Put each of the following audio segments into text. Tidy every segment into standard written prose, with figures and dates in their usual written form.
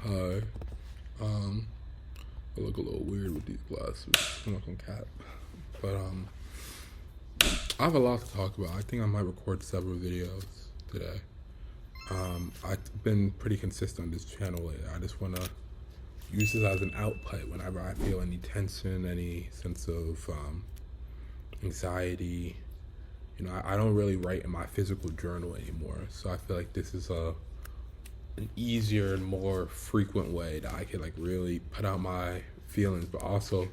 Hi. Um, I look a little weird with these glasses. I'm not gonna cap. But I have a lot to talk about. I think I might record several videos today. I've been pretty consistent on this channel lately. I just wanna use this as an output whenever I feel any tension, any sense of anxiety. I don't really write in my physical journal anymore, so I feel like this is an easier and more frequent way that I could like really put out my feelings, but also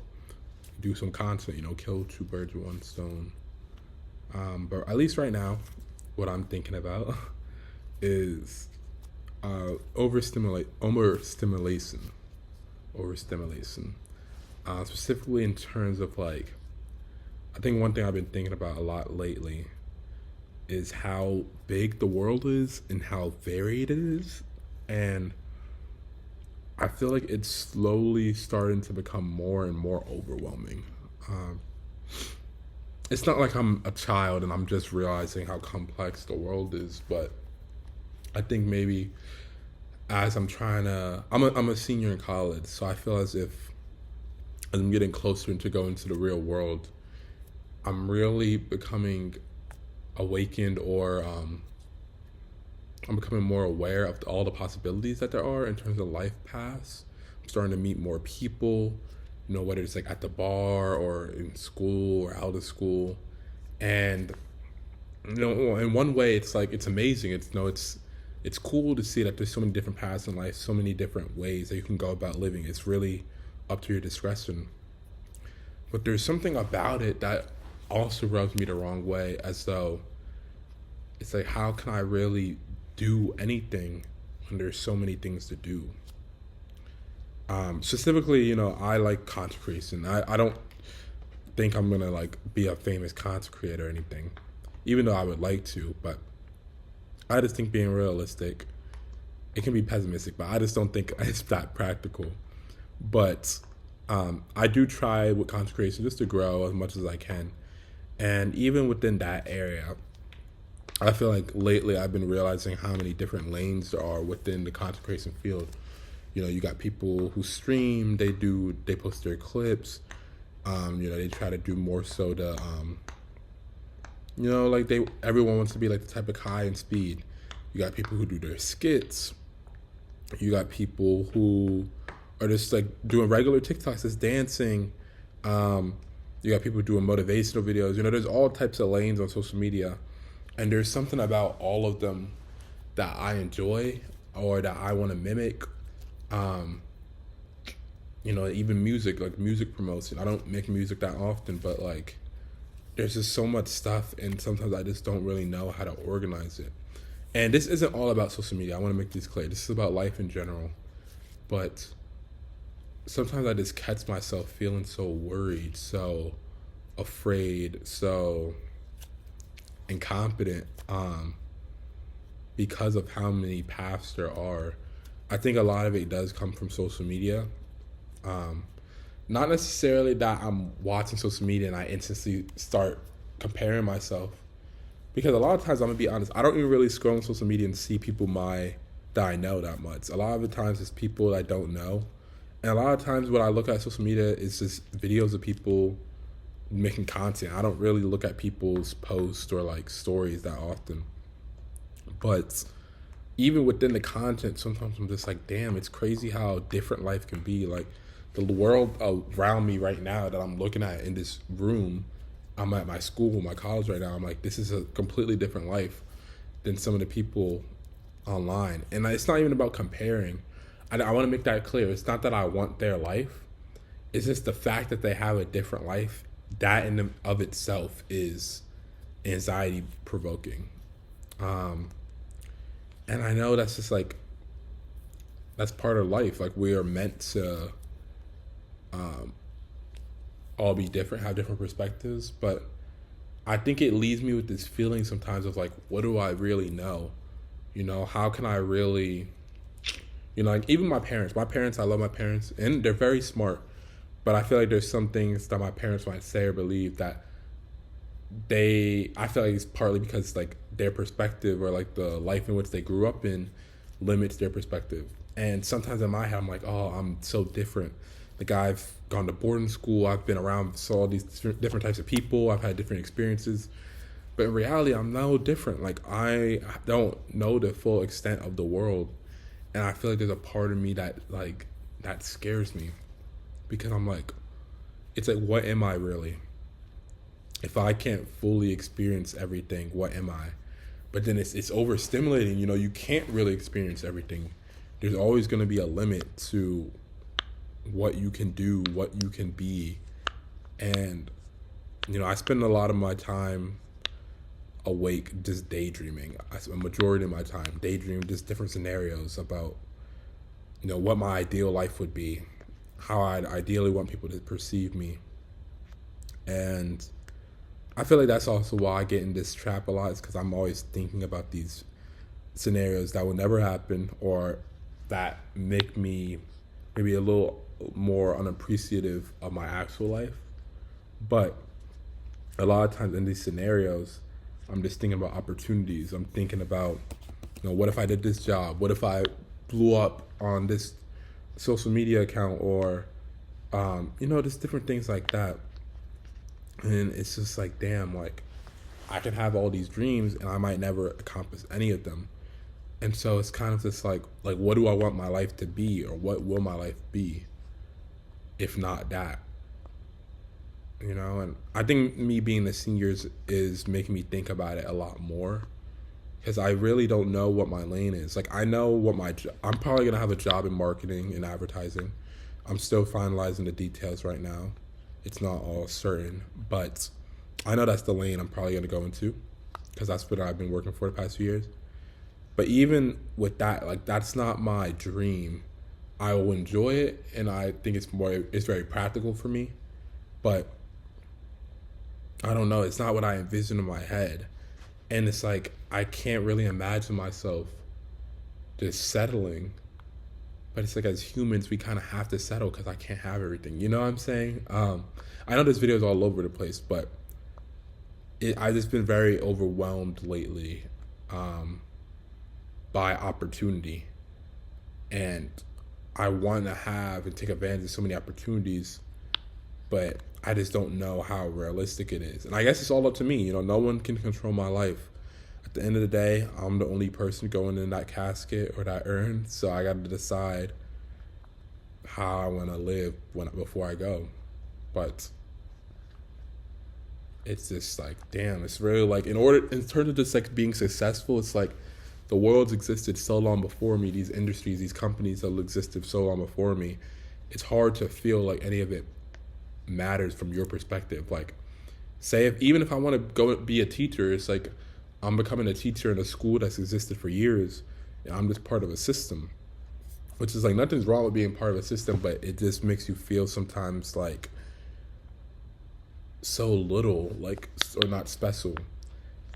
do some content. Kill two birds with one stone. But at least right now, what I'm thinking about is overstimulation. Specifically in terms of like, I think one thing I've been thinking about a lot lately is how big the world is and how varied it is. And I feel like it's slowly starting to become more and more overwhelming. Um, it's not like I'm a child and I'm just realizing how complex the world is, but I think maybe as I'm a senior in college, so I feel as I'm getting closer into going to the real world, I'm really becoming awakened, or I'm becoming more aware of all the possibilities that there are in terms of life paths. I'm starting to meet more people, whether it's like at the bar or in school or out of school. And in one way, it's like it's amazing. It's cool to see that there's so many different paths in life, so many different ways that you can go about living. It's really up to your discretion. But there's something about it that also rubs me the wrong way, as though it's like, how can I really do anything when there's so many things to do? Specifically, I like content creation. I don't think I'm gonna like be a famous content creator or anything, even though I would like to. But I just think, being realistic, it can be pessimistic, but I just don't think it's that practical. But I do try with content creation just to grow as much as I can, and even within that area, I feel like lately I've been realizing how many different lanes there are within the content creation field. You got people who stream, they post their clips. They try to do more so the like everyone wants to be like the type of Kai and Speed. You got people who do their skits. You got people who are just like doing regular TikToks, just dancing. You got people doing motivational videos. There's all types of lanes on social media, and there's something about all of them that I enjoy or that I want to mimic. Even music, like music promotion. I don't make music that often, but like there's just so much stuff, and sometimes I just don't really know how to organize it. And this isn't all about social media. I want to make this clear. This is about life in general. But sometimes I just catch myself feeling so worried, so afraid, so incompetent, because of how many paths there are. I think a lot of it does come from social media. Um, Not necessarily that I'm watching social media and I instantly start comparing myself, because a lot of times, I'm gonna be honest, I don't even really scroll on social media and see people that I know that much. A lot of the times it's people I don't know, and a lot of times when I look at social media, it's just videos of people making content. I don't really look at people's posts or like stories that often. But even within the content, sometimes I'm just like, damn, it's crazy how different life can be. Like the world around me right now that I'm looking at in this room, I'm at my school, my college right now. I'm like, this is a completely different life than some of the people online. And it's not even about comparing. I want to make that clear. It's not that I want their life. It's just the fact that they have a different life. That in and of itself is anxiety provoking. Um, and I know that's just like, that's part of life. Like we are meant to um, all be different, have different perspectives. But I think it leaves me with this feeling sometimes of like, what do I really know? How can I really, like even my parents. My parents, I love my parents, and they're very smart. But I feel like there's some things that my parents might say or believe that I feel like it's partly because like their perspective or like the life in which they grew up in limits their perspective. And sometimes in my head, I'm like, oh, I'm so different. Like, I've gone to boarding school, I've been around, saw all these different types of people, I've had different experiences. But in reality, I'm no different. Like, I don't know the full extent of the world. And I feel like there's a part of me that scares me. Because I'm like, it's like, what am I really? If I can't fully experience everything, what am I? But then it's overstimulating. You can't really experience everything. There's always going to be a limit to what you can do, what you can be. And, I spend a lot of my time awake just daydreaming. I spend a majority of my time daydreaming just different scenarios about, what my ideal life would be, how I'd ideally want people to perceive me. And I feel like that's also why I get in this trap a lot, is because I'm always thinking about these scenarios that will never happen, or that make me maybe a little more unappreciative of my actual life. But a lot of times in these scenarios, I'm just thinking about opportunities. I'm thinking about, what if I did this job? What if I blew up on this social media account? Or, just different things like that. And it's just like, damn, like, I can have all these dreams and I might never accomplish any of them. And so it's kind of just like what do I want my life to be, or what will my life be if not that? And I think me being the seniors is making me think about it a lot more, because I really don't know what my lane is. Like, I know what I'm probably going to have a job in marketing and advertising. I'm still finalizing the details right now. It's not all certain, but I know that's the lane I'm probably going to go into, because that's what I've been working for the past few years. But even with that, like, that's not my dream. I will enjoy it, and I think it's very practical for me. But I don't know, it's not what I envision in my head. And it's like, I can't really imagine myself just settling. But it's like, as humans, we kind of have to settle because I can't have everything. You know what I'm saying? I know this video is all over the place, but I've just been very overwhelmed lately by opportunity. And I want to have and take advantage of so many opportunities, but I just don't know how realistic it is. And I guess it's all up to me. No one can control my life. At the end of the day, I'm the only person going in that casket or that urn. So I got to decide how I want to live before I go. But it's just like, damn, it's really like, in terms of just like being successful, it's like the world's existed so long before me. These industries, these companies that existed so long before me. It's hard to feel like any of it matters from your perspective. Like, say even if I want to go be a teacher, it's like I'm becoming a teacher in a school that's existed for years, and I'm just part of a system, which is like, nothing's wrong with being part of a system, but it just makes you feel sometimes like so little, like, or not special.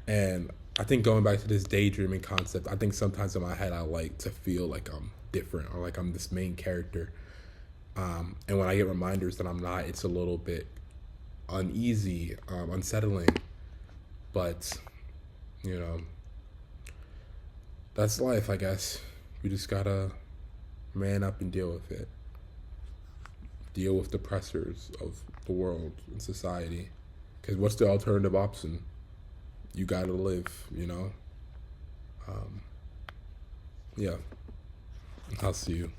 And I think going back to this daydreaming concept, I think sometimes in my head I like to feel like I'm different, or like I'm this main character. And when I get reminders that I'm not, it's a little bit uneasy, unsettling. But, that's life, I guess. We just gotta man up and deal with it. Deal with the pressures of the world and society. Because what's the alternative option? You gotta live, Yeah. I'll see you.